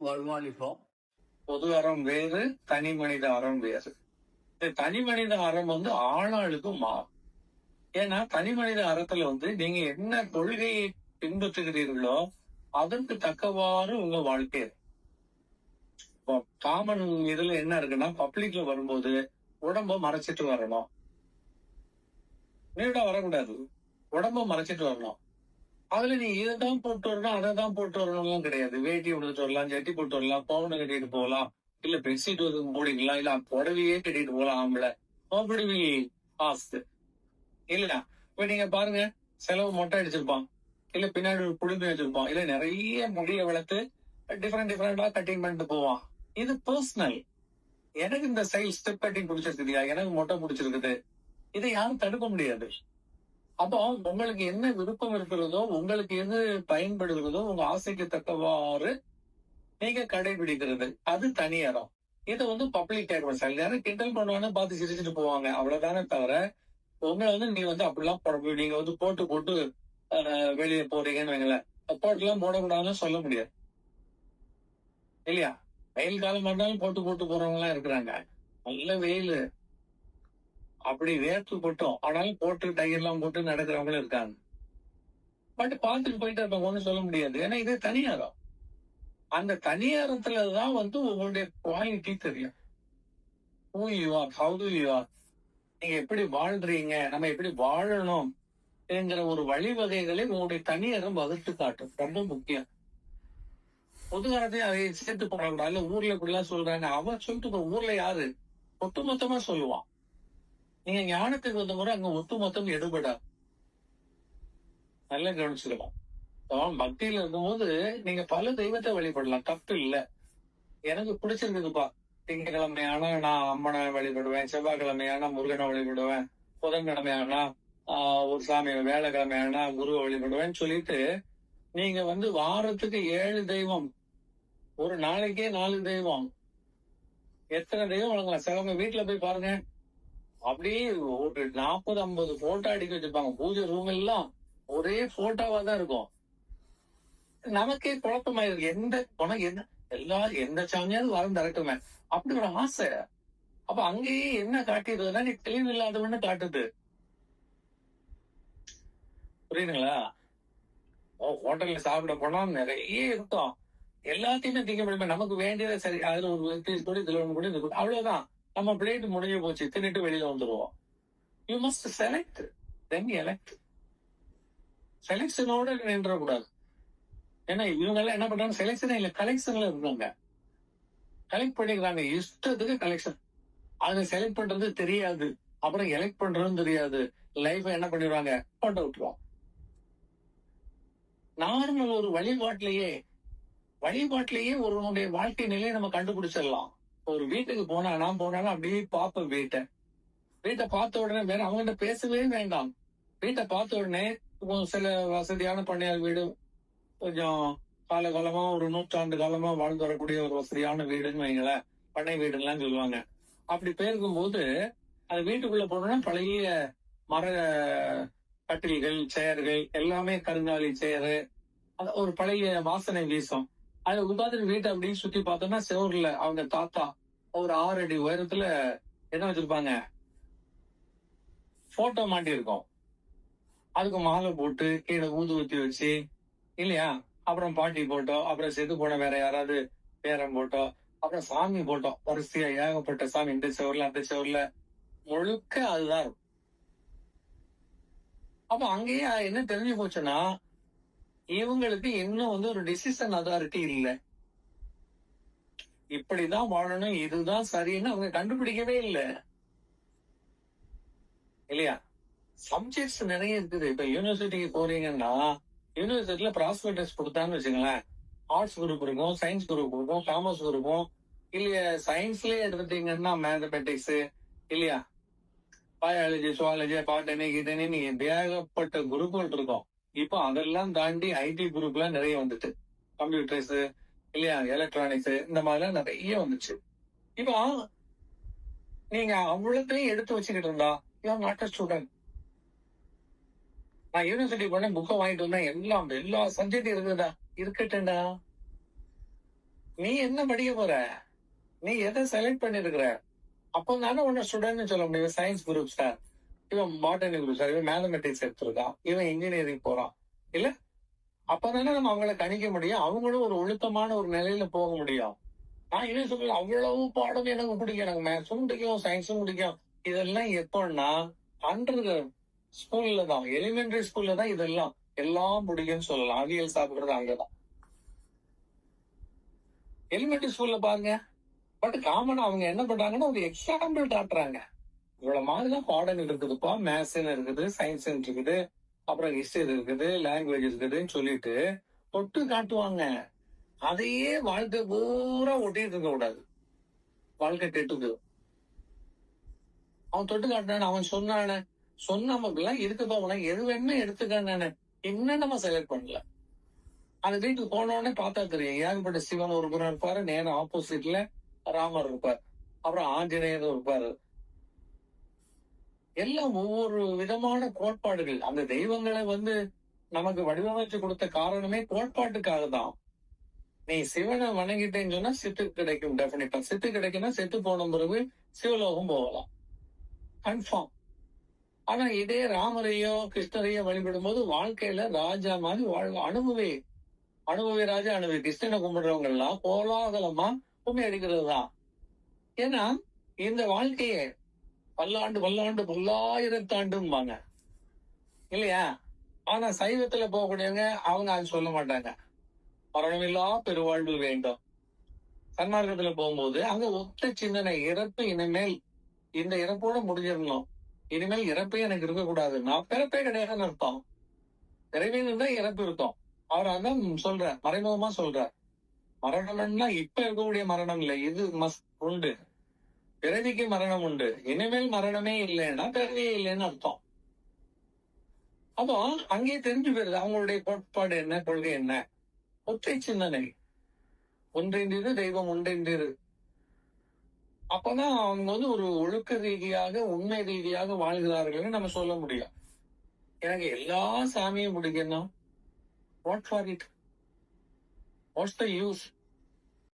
வருமானிப்போம். பொது அறம் வேறு, தனி மனித அறம் வேறு. இந்த தனி மனித அறம் ஆளாளுக்கு மாறும். ஏன்னா தனி மனித அறத்துல நீங்க என்ன கொள்கையை பின்பற்றுகிறீர்களோ அதற்கு தக்கவாறு உங்க வாழ்க்கை இருக்கு. இப்போ காமன் இதுல என்ன இருக்குன்னா, பப்ளிக்ல வரும்போது உடம்ப மறைச்சிட்டு வரணும். நீடா வரக்கூடாது, உடம்ப மறைச்சிட்டு வரணும். அதுல நீ இதைதான் போட்டு வரணும், அதை தான் போட்டு வரணும்லாம் கிடையாது. வேட்டி உடுத்துட்டு வரலாம், ஜட்டி போட்டு வரலாம், பவுன் கட்டிட்டு போகலாம், இல்ல பெட்ஷீட் போடிக்கலாம், இல்ல புடவையே கட்டிட்டு போகலாம். ஆம்பளை நோபடி ஆஸ்து இல்ல. இப்ப நீங்க பாருங்க, செலவு மொட்டை அடிச்சிருப்பான், இல்ல பின்னாடி ஒரு குடும்பம் வச்சிருப்பான், இல்ல நிறைய முடிய வளர்த்து டிஃபரெண்டா கட்டிங் பண்ணிட்டு போவான். இது பர்சனல். எனக்கு இந்த ஸ்டைல் ஸ்டெப் கட்டிங் பிடிச்சிருக்குதியா, எனக்கு மொட்டை பிடிச்சிருக்குது, இதை யாரும் தடுக்க முடியாது. அப்போ உங்களுக்கு என்ன விருப்பம் இருக்கிறதோ, உங்களுக்கு எது பயன்படுகிறதோ, உங்க ஆசைக்கு தக்கவாறு நீங்க கடைபிடிக்கிறது, அது தனி இடம். இது பப்ளிக் டேக்மெண்ட். சில நேரம் கிண்டல் பண்ணுவாங்க, பார்த்து சிரிச்சுட்டு போவாங்க, அவ்வளவுதானே தவிர உங்களை நீ அப்படிலாம் நீங்க போட்டு வெளியே போறீங்கன்னு வைங்களேன், போட்டுலாம் போடக்கூடாதுன்னு சொல்ல முடியாது இல்லையா? வெயில் காலம் இருந்தாலும் போட்டு போறவங்க எல்லாம் இருக்கிறாங்க. நல்ல வெயில், அப்படி வேர்த்து போட்டோம், ஆனாலும் போட்டு டயர் எல்லாம் போட்டு நடக்கிறவங்களும் இருக்காங்க. பட் பார்த்துட்டு போயிட்டு இருப்பாங்க, ஒண்ணும் சொல்ல முடியாது. ஏன்னா இது தனியாரம். அந்த தனியாரத்துலதான் உங்களுடைய குவாலிட்டி தெரியும். Who you are, how to you are, நீங்க எப்படி வாழ்றீங்க, நம்ம எப்படி வாழணும் என்கிற ஒரு வழிவகைகளை உங்களுடைய தனியாரம் வகுத்து காட்டும். ரொம்ப முக்கியம். பொதுகாரத்தையும் அதை சேர்த்து போடக்கூடாது. இல்ல ஊர்ல இப்படி எல்லாம் சொல்றாங்க, அவன் சொல்லிட்டு ஊர்ல யாரு ஒட்டுமொத்தமா சொல்லுவான். நீங்க ஞானத்துக்கு வந்த முறை அங்க ஒட்டுமொத்தம் எடுபடாது. நல்லா கவனிச்சுக்கலாம். பக்தியில இருக்கும்போது நீங்க பல தெய்வத்தை வழிபடலாம், தப்பு இல்ல. எனக்கு பிடிச்சிருக்குதுப்பா, திங்கக்கிழமையானா நான் அம்மனை வழிபடுவேன், செவ்வாய்க்கிழமையானா முருகனை வழிபடுவேன், புதன்கிழமையானா ஒரு சாமி, வேலைக்கிழமையானா குருவை வழிபடுவேன்னு சொல்லிட்டு நீங்க வாரத்துக்கு 7 தெய்வம், ஒரு நாளைக்கே 4 தெய்வம், எத்தனை தெய்வம் வழங்கலாம். சிலவங்க வீட்டுல போய் பாருங்க, அப்படியே ஒரு 40-50 போட்டோ அடிக்க வச்சிருப்பாங்க. பூஜை ரூம் எல்லாம் ஒரே போட்டோவா தான் இருக்கும். நமக்கே குழப்பமாயிருக்கு, எல்லாரும் எந்த சாமியாவது வரம் தரட்டுமே அப்படி ஒரு ஆசை. அப்ப அங்கேயே என்ன காட்டிடுதுன்னா, நீ தெளிவு இல்லாதவன்னு காட்டுது. புரியுதுங்களா? ஹோட்டல்ல சாப்பிட போனா நிறைய இருக்கும், எல்லாத்தையுமே திங்க முடியுமா, நமக்கு வேண்டியதை சரி, அதுல ஒரு கூட இதுல ஒண்ணு கூட இது அவ்வளவுதான், நம்ம பிளேட் முடிஞ்சு போச்சு, தின்னுட்டு வெளியில வந்துருவோம். You must select, then elect. செலக்ஷனோட நின்றக்கூடாது. ஏன்னா இவங்க எல்லாம் என்ன பண்றாங்க, செலக்ஷனே இல்ல, கலெக்ஷன்ல இருக்காங்க. கலெக்ட் பண்ணிக்கிறாங்க, இஷ்டத்துக்கு கலெக்ஷன். அதை செலக்ட் பண்றது தெரியாது, அப்புறம் எலெக்ட் பண்றதும் தெரியாது. லைஃப் என்ன பண்ணிடுவாங்க, போட்டு விட்டுருவோம். நார்மல் ஒரு வழிபாட்டிலேயே ஒருவனுடைய வாழ்க்கை நிலையை நம்ம கண்டுபிடிச்சிடலாம். ஒரு வீட்டுக்கு நான் போனாலும் அப்படியே பார்ப்பேன். வீட்டை பார்த்த உடனே வேற அவங்ககிட்ட பேசவே வேண்டாம். வீட்டை பார்த்த உடனே சில வசதியான பண்ணையார் வீடு, கொஞ்சம் காலகாலமா ஒரு 100 காலமா வாழ்ந்து வரக்கூடிய ஒரு வசதியான வீடுன்னு வைங்களேன், பண்ணை வீடுலாம் சொல்லுவாங்க. அப்படி போயிருக்கும் போது அது வீட்டுக்குள்ள போனோம்னா பழைய மர கட்டில்கள், சேர்கள் எல்லாமே கருங்காலி சேரு, ஒரு பழைய வாசனை வீசும். அதை உட்காந்து வீட்டை அப்படின்னு சுத்தி பார்த்தோம்னா செவர்ல அவங்க தாத்தா ஒரு 6 அடி உயரத்துல என்ன வச்சிருப்பாங்க, போட்டோ மாட்டி இருக்கும். அதுக்கு மாலை போட்டு கீழே ஊதுவத்தி வச்சு இல்லையா, அப்புறம் பாட்டி போட்டோ, அப்புறம் செத்து போன வேற யாராவது பேரம் போட்டோ, அப்புறம் சாமி போட்டோ, வரிசையா ஏகப்பட்ட சாமி, இந்த செவர்ல அந்த செவர்ல முழுக்க அதுதான் இருக்கும். அப்ப அங்கேயே என்ன தெரிஞ்சு போச்சுன்னா, இவங்களுக்கு இன்னும் ஒரு டிசிஷன் அதாரிட்டி இல்லை. இப்படிதான் வாழணும், இதுதான் சரின்னு அவங்க கண்டுபிடிக்கவே இல்லை இல்லையா? சப்ஜெக்ட்ஸ் நிறைய இருக்குது. இப்ப யூனிவர்சிட்டிக்கு போறீங்கன்னா, யூனிவர்சிட்டியில ப்ராஸ்பெக்டஸ் கொடுத்தான்னு வச்சுங்களேன், ஆர்ட்ஸ் குரூப் இருக்கும், சயின்ஸ் குரூப் இருக்கும், காமர்ஸ் இருக்கும், இல்லையா சயின்ஸ்லயே எடுத்துட்டீங்கன்னா மேத்தமெட்டிக்ஸ் இல்லையா, பயாலஜி, சுவாலஜி, பாட்டனி, இதனி ஏகப்பட்ட குரூப்கள் இருக்கும். இப்போ அதெல்லாம் தாண்டி ஐடி குரூப் எல்லாம் நிறைய வந்துட்டு, கம்ப்யூட்டர்ஸ் இல்லையா, எலக்ட்ரானிக்ஸ், இந்த மாதிரிலாம் நிறைய வந்துச்சு. இப்போ நீங்க அவ்வளோத்தையும் எடுத்து வச்சுக்கிட்டு இருந்தா நாட் அ ஸ்டூடெண்ட். நான் யூனிவர்சிட்டி போனேன், புக்கை வாங்கிட்டு வந்தேன், எல்லா சப்ஜெக்ட் இருக்குதா, இருக்கட்டும்டா. நீ என்ன படிக்க போற? நீ எதை செலக்ட் பண்ணிருக்கிற? அப்போ தானே உன்னை ஸ்டூடெண்ட்னு சொல்ல முடியும். சயின்ஸ் குரூப் சார், இவன் பாட்டனி குரூப் சார், இவன் மேத்தமெட்டிக்ஸ் எடுத்திருக்கான், இவன் இன்ஜினியரிங் போறான். இல்ல, அப்பதானே நம்ம அவங்கள கணிக்க முடியும். அவங்களும் ஒரு ஒழுக்கமான ஒரு நிலையில போக முடியும். நான் இதே சொல்லல, அவ்வளவு பாடம் எனக்கு பிடிக்கும். எனக்கு மேத்ஸும் பிடிக்கும், சயின்ஸும் பிடிக்கும். இதெல்லாம் எப்பன்னா அண்டர் ஸ்கூல்ல தான், எலிமெண்டரி ஸ்கூல்ல தான் இதெல்லாம் எல்லாம் பிடிக்கும்னு சொல்லலாம். அவியல் சாப்பிடுறது அங்கதான். எலிமெண்டரி ஸ்கூல்ல பாருங்க. பட் காமனா அவங்க என்ன பண்றாங்கன்னா ஒரு எக்ஸாம்பிள் காட்டுறாங்க. இவ்வளவு மாதிரிதான் பாடங்கள் இருக்குதுப்பா, மேத்ஸ் இருக்குது, சயின்ஸ் இருக்குது, அப்புறம் ஹிஸ்டரி இருக்குது, லாங்குவேஜ் இருக்குதுன்னு சொல்லிட்டு தொட்டு காட்டுவாங்க. அதையே வாழ்க்கை பூரா ஒட்டிட்டு இருக்க கூடாது. வாழ்க்கை கெட்டு போயிடும். அவன் தொட்டு காட்டினான, அவன் சொன்னானே, சொன்னவங்கெல்லாம் இருக்குப்பா, உனக்கு எது வேணுமே எடுத்துக்கானே, இன்னும் நம்ம செலக்ட் பண்ணல. அந்த வீட்டுக்கு போன உடனே பார்த்தா தெரியும். ஏகப்பட்ட சிவன் ஒரு புறம் இருப்பாரு, நேரம் ஆப்போசிட்ல ராமர் இருப்பார், அப்புறம் ஆஞ்சநேயர் இருப்பாரு. எல்லாம் ஒவ்வொரு விதமான கோட்பாடுகள். அந்த தெய்வங்களை நமக்கு வடிவமைச்சு கொடுத்த காரணமே கோட்பாட்டுக்காக தான். நீ சிவனை வணங்கிட்டேன்னு சொன்னா சித்து கிடைக்கும். டெபினட்டா சித்து கிடைக்கும்னா செத்து போன பிறகு சிவலோகம் போகலாம், கன்ஃபார்ம். ஆனா இதே ராமரையோ கிருஷ்ணரையோ வழிபடும் போது வாழ்க்கையில ராஜா மாதிரி அனுபவி ராஜா அனுபவி. கிருஷ்ணனை கும்பிடுறவங்க எல்லாம் கோலாகலமா கும்மி அடிக்கிறது தான். ஏன்னா இந்த வாழ்க்கையை பல்லாண்டு பல்லாண்டு பல்லாயிரத்தாண்டும்பாங்க இல்லையா? ஆனா சைவத்துல போகக்கூடியவங்க அவங்க அது சொல்ல மாட்டாங்க. மரணமில்லா பெருவாழ்வு வேண்டும். சன்மார்க்கத்துல போகும்போது அங்க ஒத்த சிந்தனை, இறப்பு இனிமேல் இந்த இறப்போட முடிஞ்சிடணும், இனிமேல் இறப்பே எனக்கு இருக்கக்கூடாது, நான் பிறப்பே கிடையாதுன்னு அர்த்தம். பிறவின்னு இருந்தா இறப்பு இருக்கும். அவர் அதான் சொல்ற, மறைமுகமா சொல்ற, மரணம்னா இப்ப இருக்கக்கூடிய மரணம் இல்லை, இது உண்டு. பிறவிக்கு மரணம் உண்டு, இனிமேல் மரணமே இல்லைன்னா பிறவியே இல்லைன்னு அர்த்தம். அப்போ அங்கேயே தெரிஞ்சு போயிருது அவங்களுடைய கோட்பாடு என்ன, கொள்கை என்ன. ஒற்றை சிந்தனை, ஒன்றின்றிரு தெய்வம் ஒன்றின்றிரு. அப்பதான் அவங்க ஒரு ஒழுக்க ரீதியாக உண்மை ரீதியாக வாழ்கிறார்கள் நம்ம சொல்ல முடியும். எனக்கு எல்லா சாமியும் பிடிக்கணும், what for it, what's the use?